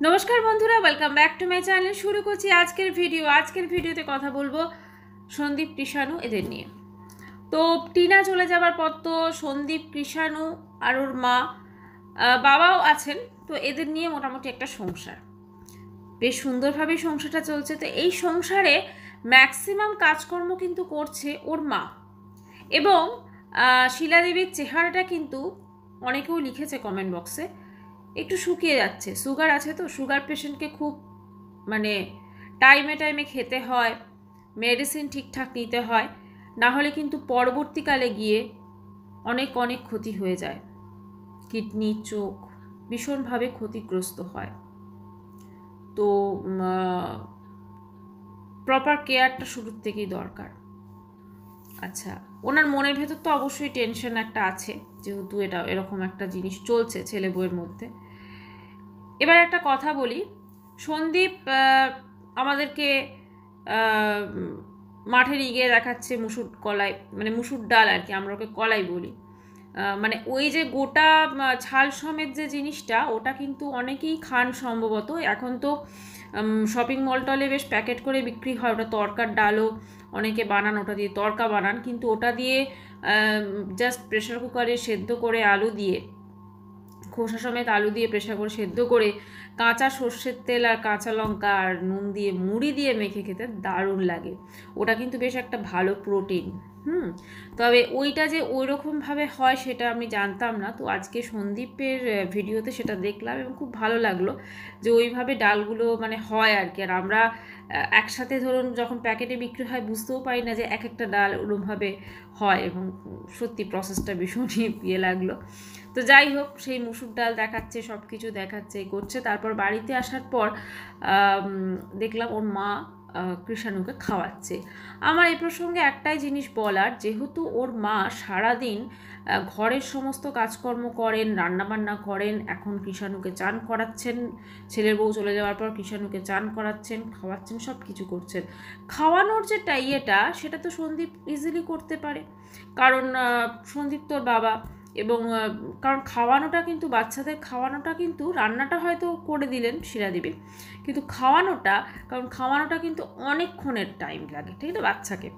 নমস্কার বন্ধুরা, welcome back to my channel. শুরু করছি আজকের ভিডিওতে কথা বলবো সন্দীপ কৃষাণু এদের নিয়ে। তো টিনা চলে যাবার পর তো সন্দীপ কৃষাণু আর ওর মা বাবাও আছেন, তো এদের নিয়ে মোটামুটি একটা সংসার, বেশ সুন্দরভাবে সংসারটা চলছে। তো এই সংসারে ম্যাক্সিমাম কাজকর্ম কিন্তু করছে ওর মা। এবং শিলাদেবীর চেহারাটা কিন্তু অনেকেও লিখেছে কমেন্ট বক্সে, একটু শুকিয়ে যাচ্ছে। সুগার আছে, তো সুগার পেশেন্টকে খুব মানে টাইমে টাইমে খেতে হয়, মেডিসিন ঠিকঠাক নিতে হয়, না হলে কিন্তু পরবর্তীকালে গিয়ে অনেক অনেক ক্ষতি হয়ে যায়। কিডনি, চোখ ভীষণভাবে ক্ষতিগ্রস্ত হয়। তো প্রপার কেয়ারটা শুরুর থেকেই দরকার। আচ্ছা, ওনার মনের ভেতর তো অবশ্যই টেনশন একটা আছে, যেহেতু এটা এরকম একটা জিনিস চলছে ছেলে বউয়ের মধ্যে। এবার একটা কথা বলি, সন্দীপ আমাদেরকে মাঠে নিয়ে গিয়ে দেখাচ্ছে মুসুর কলাই, মানে মুসুর ডাল আর কি, আমরা ওকে কলাই বলি। মানে ওই যে গোটা ছাল সমেত যে জিনিসটা, ওটা কিন্তু অনেকেই খান সম্ভবত। এখন তো শপিং মল টলে বেশ প্যাকেট করে বিক্রি হয়, ওটা তরকার ডালও অনেকে বানান, ওটা দিয়ে তরকা বানান। কিন্তু ওটা দিয়ে জাস্ট প্রেশার কুকারে সেদ্ধ করে আলু দিয়ে, খোসা সমেত আলু দিয়ে প্রেশার করে সেদ্ধ করে কাঁচা সর্ষের তেল আর কাঁচা লঙ্কা আর নুন দিয়ে মুড়ি দিয়ে মেখে খেতে দারুণ লাগে। ওটা কিন্তু বেশ একটা ভালো প্রোটিন। তবে ওইটা যে ওই রকমভাবে হয় সেটা আমি জানতাম না। তো আজকে সন্দীপের ভিডিওতে সেটা দেখলাম এবং খুব ভালো লাগলো যে ওইভাবে ডালগুলো মানে হয় আর কি। আর আমরা একসাথে ধরুন যখন প্যাকেটে বিক্রি হয় বুঝতেও পারি না যে এক একটা ডাল ওরকমভাবে হয়, এবং সত্যি প্রসেসটা ভীষণই ইয়ে লাগলো। তো যাই হোক, সেই মুসুর ডাল দেখাচ্ছে, সব কিছু দেখাচ্ছে, করছে। তারপর বাড়িতে আসার পর দেখলাম ওর মা কৃষাণুকে খাওয়াচ্ছে। আমার এই প্রসঙ্গে একটাই জিনিস বলার, যেহেতু ওর মা সারাদিন ঘরের সমস্ত কাজকর্ম করেন, রান্নাবান্না করেন, এখন কৃষাণুকে চান করাচ্ছেন, ছেলের বউ চলে যাওয়ার পর কৃষাণুকে চান করাচ্ছেন, খাওয়াচ্ছেন, সব কিছু করছেন। খাওয়ানোর যে ইয়েটা সেটা তো সন্দীপ ইজিলি করতে পারে, কারণ সন্দীপ তোর বাবা। এবং কারণ খাওয়ানোটা কিন্তু, বাচ্চাদের খাওয়ানোটা কিন্তু, রান্নাটা হয়তো করে দিলেন শিরা দেবী, কিন্তু খাওয়ানোটা কিন্তু অনেকক্ষণের টাইম লাগে, ঠিক না? বাচ্চাকে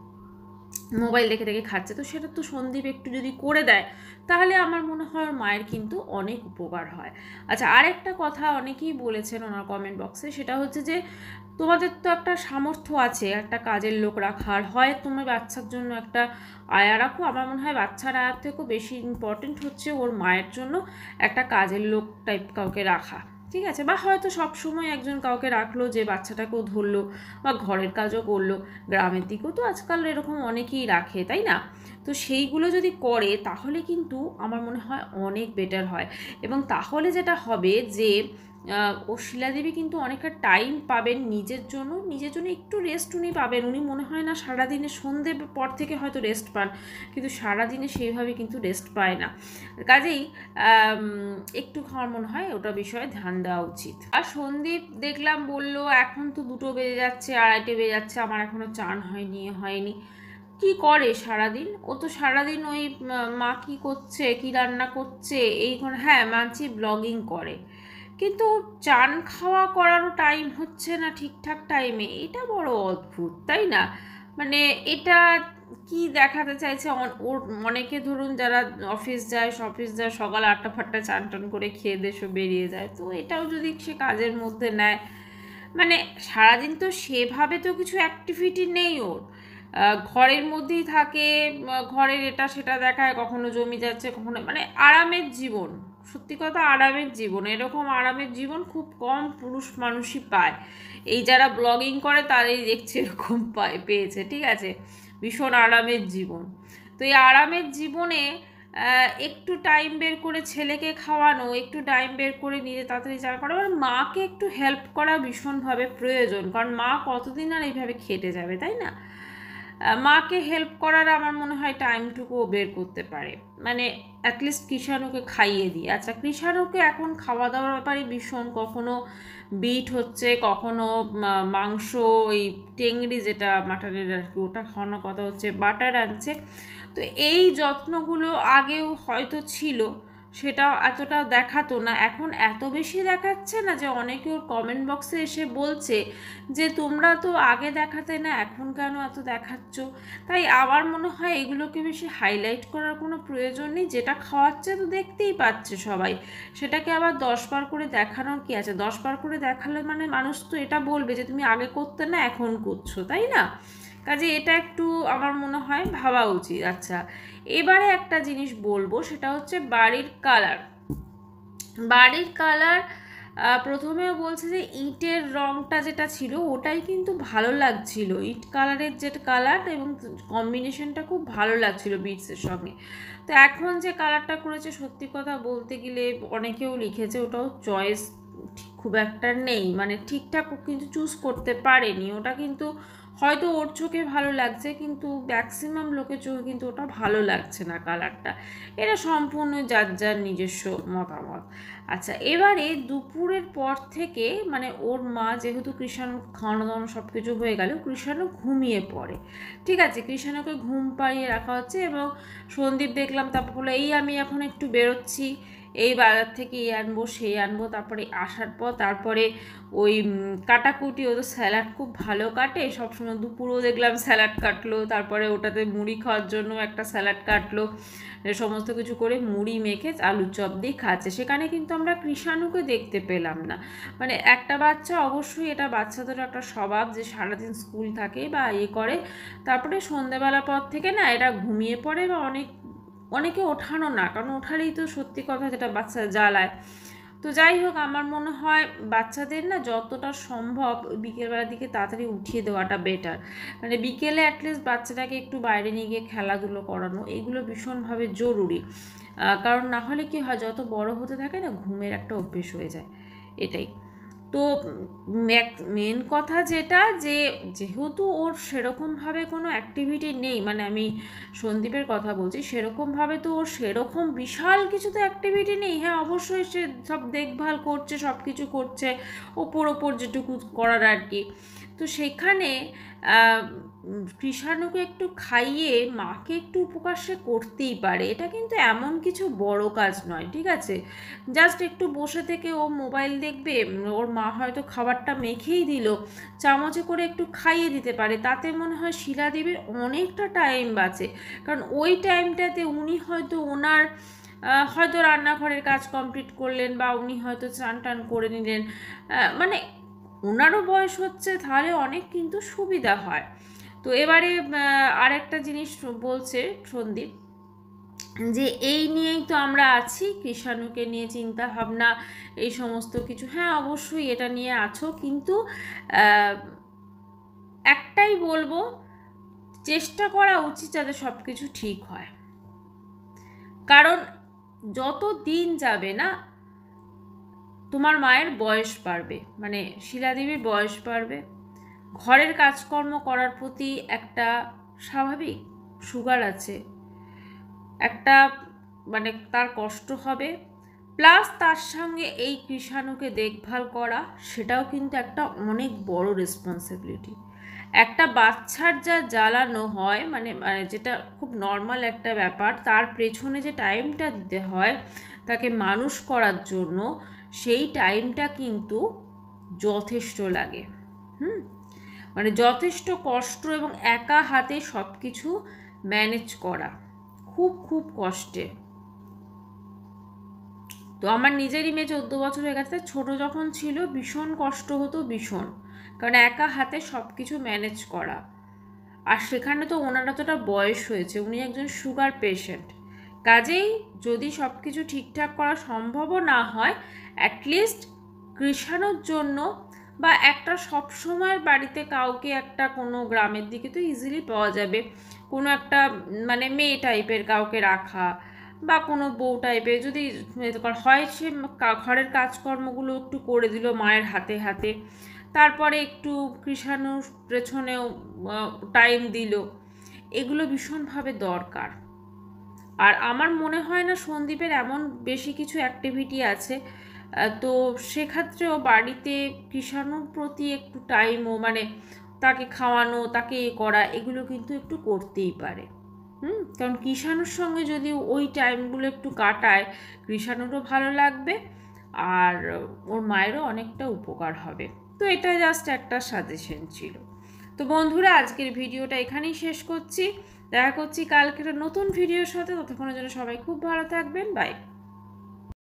মোবাইল দেখে দেখে খাচ্ছে, তো সেটা তো সন্দীপ একটু যদি করে দেয় তাহলে আমার মনে হয় মায়ের কিন্তু অনেক উপকার হয়। আচ্ছা, আরেকটা কথা অনেকেই বলেছেন ওনার কমেন্ট বক্সে, সেটা হচ্ছে যে তোমাদের তো একটা সামর্থ্য আছে একটা কাজের লোক রাখার, হয় তুমি বাচ্চার জন্য একটা আয়া রাখো। আমার মনে হয় বাচ্চার আয়ার থেকেও বেশি ইম্পর্টেন্ট হচ্ছে ওর মায়ের জন্য একটা কাজের লোক টাইপ কাউকে রাখা, ঠিক আছে? বা হয়তো সব সময় একজন কাউকে রাখলো যে বাচ্চাটাকেও ধরলো বা ঘরের কাজও করলো। গ্রামের দিকেও তো আজকাল এরকম অনেকেই রাখে, তাই না? তো সেইগুলো যদি করে তাহলে কিন্তু আমার মনে হয় অনেক বেটার হয়। এবং তাহলে যেটা হবে যে ও শিলাদেবী কিন্তু অনেকটা টাইম পাবেন নিজের জন্য, একটু রেস্ট উনি পাবেন। উনি মনে হয় না সারাদিনে, সন্ধে পর থেকে হয়তো রেস্ট পান, কিন্তু সারাদিনে সেইভাবে কিন্তু রেস্ট পায় না। কাজেই একটু আমার মনে হয় ওটা বিষয়ে ধ্যান দেওয়া উচিত। আর সন্দীপ দেখলাম বলল এখন তো 2টো বেজে যাচ্ছে, 2:30 বেজে যাচ্ছে, আমার এখনো চান হয়নি। কি করে সারাদিন? ও তো সারাদিন ওই মা কি করছে, কি রান্না করছে, এই হ্যাঁ মানছি ব্লগিং করে, কিন্তু চান খাওয়া করারও টাইম হচ্ছে না ঠিকঠাক টাইমে। এটা বড় অদ্ভুত, তাই না? মানে এটা কি দেখাতে চাইছে? ওর অনেকে ধরুন যারা অফিস যায় সকাল 8টা-ফাটটা চান টান করে খেয়ে দেশে বেরিয়ে যায়, তো এটাও যদি সে কাজের মধ্যে নেয়, মানে সারাদিন তো সেভাবে তো কিছু অ্যাক্টিভিটি নেই ওর, ঘরের মধ্যেই থাকে, ঘরের এটা সেটা দেখায়, কখনো জমি যাচ্ছে, কখনো মানে আরামের জীবন। সত্যি কথা, আরামের জীবন, এরকম আরামের জীবন খুব কম পুরুষ মানুষই পায়। এই যারা ব্লগিং করে তারাই দেখছে এরকম পেয়েছে, ঠিক আছে? ভীষণ আরামের জীবন। তো এই আরামের জীবনে একটু টাইম বের করে ছেলেকে খাওয়ানো, একটু টাইম বের করে নিজে তাড়াতাড়ি চান করা, মানে মাকে একটু হেল্প করা ভীষণভাবে প্রয়োজন, কারণ মা কতদিন আর এইভাবে খেটে যাবে, তাই না? মাকে হেল্প করার আমার মনে হয় টাইমটুকুও বের করতে পারে, মানে অ্যাটলিস্ট কৃষাণুকে খাইয়ে দিই। আচ্ছা, কৃষাণুকে এখন খাওয়া দাওয়ার ব্যাপারে ভীষণ, কখনো বিট হচ্ছে, কখনো মাংস, ওই টেংরি যেটা মাটনের আর কি, ওটা খাওয়ানোর কথা হচ্ছে, বাটার আনছে। তো এই যত্নগুলো আগেও হয়তো ছিল, সেটাও এতটা দেখাতো না, এখন এত বেশি দেখাচ্ছে না যে অনেকে ওর কমেন্ট বক্সে এসে বলছে যে তোমরা তো আগে দেখাতে না, এখন কেন এত দেখাচ্ছ। তাই আমার মনে হয় এগুলোকে বেশি হাইলাইট করার কোনো প্রয়োজন নেই, যেটা খাওয়াচ্ছে তো দেখতেই পাচ্ছে সবাই, সেটাকে আবার 10 বার করে দেখানোর কি আছে? 10 বার করে দেখালে মানে মানুষ তো এটা বলবে যে তুমি আগে করতে না, এখন করছো, তাই না? কাজে এটা একটু আমার মনে হয় ভাবা উচিত। আচ্ছা, এবারে একটা জিনিস বলবো, সেটা হচ্ছে বাড়ির কালার। বাড়ির কালার প্রথমেও বলছে যে ইটের রংটা যেটা ছিল ওটাই কিন্তু ভালো লাগছিল, ইট কালারের যে কালার এবং কম্বিনেশনটা খুব ভালো লাগছিল বিটসের সঙ্গে। তো এখন যে কালারটা করেছে, সত্যি কথা বলতে গেলে অনেকেও লিখেছে ওটাও চয়েস খুব একটা নেই, মানে ঠিকঠাক কিন্তু চুজ করতে পারেনি ওটা, কিন্তু হয়তো ওর চোখে ভালো লাগছে কিন্তু ম্যাক্সিমাম লোকের চোখে কিন্তু ওটা ভালো লাগছে না কালারটা। এটা সম্পূর্ণ যার যার নিজস্ব মতামত। আচ্ছা, এবারে দুপুরের পর থেকে মানে ওর মা যেহেতু কৃষাণু খাওয়ানো দাওয়ানো সব কিছু হয়ে গেল, কৃষাণু ঘুমিয়ে পড়ে। ঠিক আছে, কৃষাণুকে ঘুম পাড়িয়ে রাখা হচ্ছে এবং সন্দীপ দেখলাম তারপর বলে এই আমি এখন একটু বেরোচ্ছি, এই বাজার থেকে এই আনবো সেই আনবো, তারপরে আসার পর তারপরে ওই কাটাকুটি, ও তো স্যালাড খুব ভালো কাটে সবসময়, দুপুরেও দেখলাম স্যালাড কাটলো, তারপরে ওটাতে মুড়ি খাওয়ার জন্য একটা স্যালাড কাটলো, সমস্ত কিছু করে মুড়ি মেখে আলুর চপ দিয়ে খাচ্ছে। সেখানে কিন্তু আমরা কৃষাণুকে দেখতে পেলাম না। মানে একটা বাচ্চা, অবশ্যই এটা বাচ্চাদের একটা স্বভাব যে সারাদিন স্কুল থাকে বা করে, তারপরে সন্ধেবেলা পর থেকে না এরা ঘুমিয়ে পড়ে বা অনেকে ওঠানো না, কারণ ওঠালেই তো সত্যি কথা যেটা বাচ্চা জ্বালায়। তো যাই হোক, আমার মনে হয় বাচ্চাদের না যতটা সম্ভব বিকেলবেলার দিকে তাড়াতাড়ি উঠিয়ে দেওয়াটা বেটার। মানে বিকেলে অ্যাটলিস্ট বাচ্চাটাকে একটু বাইরে নিয়ে গিয়ে খেলাধুলো করানো, এগুলো ভীষণভাবে জরুরি। কারণ না হলে কি হয়, যত বড় হতে থাকে না ঘুমের একটা অভ্যেস হয়ে যায়, এটাই। তো মেন কথা যেটা, যে যেহেতু ওর সেরকমভাবে কোনো অ্যাক্টিভিটি নেই, মানে আমি সন্দীপের কথা বলছি, সেরকমভাবে তো ওর সেরকম বিশাল কিছু তো অ্যাক্টিভিটি নেই। হ্যাঁ, অবশ্যই সে সব দেখভাল করছে, সব কিছু করছে ওপর যেটুকু করার আর কি। তো সেখানে কৃষাণুকে একটু খাইয়ে মাকে একটু উপকার সে করতেই পারে, এটা কিন্তু এমন কিছু বড় কাজ নয়, ঠিক আছে? জাস্ট একটু বসে থেকে ও মোবাইল দেখবে, ওর মা হয়তো খাবারটা মেখেই দিল, চামচে করে একটু খাইয়ে দিতে পারে, তাতে মনে হয় শিলাদেবীর অনেকটা টাইম বাঁচে। কারণ ওই টাইমটাতে উনি হয়তো ওনার হয়তো রান্নাঘরের কাজ কমপ্লিট করলেন বা উনি হয়তো চান টান করে নিলেন, মানে ওনারও বয়স হচ্ছে, তাহলে অনেক কিন্তু সুবিধা হয়। তো এবারে আরেকটা জিনিস বলছে সন্দীপ, যে এই নিয়েই তো আমরা আছি, কৃষাণুকে নিয়ে চিন্তা ভাবনা এই সমস্ত কিছু। হ্যাঁ, অবশ্যই এটা নিয়ে আছো, কিন্তু একটাই বলবো, চেষ্টা করা উচিত যাতে সব কিছু ঠিক হয়। কারণ যত দিন যাবে না তোমার মায়ের বয়স বাড়বে, মানে শিলাদেবীর বয়স বাড়বে, ঘরের কাজকর্ম করার প্রতি একটা স্বাভাবিক, সুগার আছে একটা, মানে তার কষ্ট হবে, প্লাস তার সঙ্গে এই কৃষাণুকে দেখভাল করা, সেটাও কিন্তু একটা অনেক বড় রেসপন্সিবিলিটি। একটা বাচ্চার যা জ্বালানো হয়, মানে যেটা খুব নর্মাল একটা ব্যাপার, তার পেছনে যে টাইমটা দিতে হয় তাকে মানুষ করার জন্য, সেই টাইমটা কিন্তু যথেষ্ট লাগে। মানে যথেষ্ট কষ্ট এবং একা হাতে সব কিছু ম্যানেজ করা খুব খুব কষ্টে। তো আমার নিজেরই মেয়ে 14 বছর হয়ে গেছে, ছোটো যখন ছিল ভীষণ কষ্ট হতো, ভীষণ, কারণ একা হাতে সব কিছু ম্যানেজ করা। আর সেখানে তো ওনার এতটা বয়স হয়েছে, উনি একজন সুগার পেশেন্ট, কাজেই যদি সব কিছু ঠিকঠাক করা সম্ভবও না হয়, অ্যাটলিস্ট কৃষাণুর জন্য বা একটা সবসময়ের বাড়িতে কাউকে একটা, কোনো গ্রামের দিকে তো ইজিলি পাওয়া যাবে কোনো একটা মানে মেয়ে টাইপের কাউকে রাখা, বা কোনো বউ টাইপের যদি হয়, সে ঘরের কাজকর্মগুলো একটু করে দিল মায়ের হাতে হাতে, তারপরে একটু কৃষাণুর পেছনেও টাইম দিল, এগুলো ভীষণভাবে দরকার। আর আমার মনে হয় না সন্দীপের এমন বেশি কিছু অ্যাক্টিভিটি আছে, তো সেক্ষেত্রেও বাড়িতে কৃষাণুর প্রতি একটু টাইমও, মানে তাকে খাওয়ানো, তাকে করা, এগুলো কিন্তু একটু করতেই পারে। কারণ কৃষাণুর সঙ্গে যদি ওই টাইমগুলো একটু কাটায়, কৃষাণুরও ভালো লাগবে আর ওর মায়েরও অনেকটা উপকার হবে। তো এটা জাস্ট একটা সাজেশন ছিল। তো বন্ধুরা, আজকের ভিডিওটা এখানেই শেষ করছি। দেখা করছি কালকের নতুন ভিডিওর সাথে। ততক্ষণের জন্য সবাই খুব ভালো থাকবেন। বাই।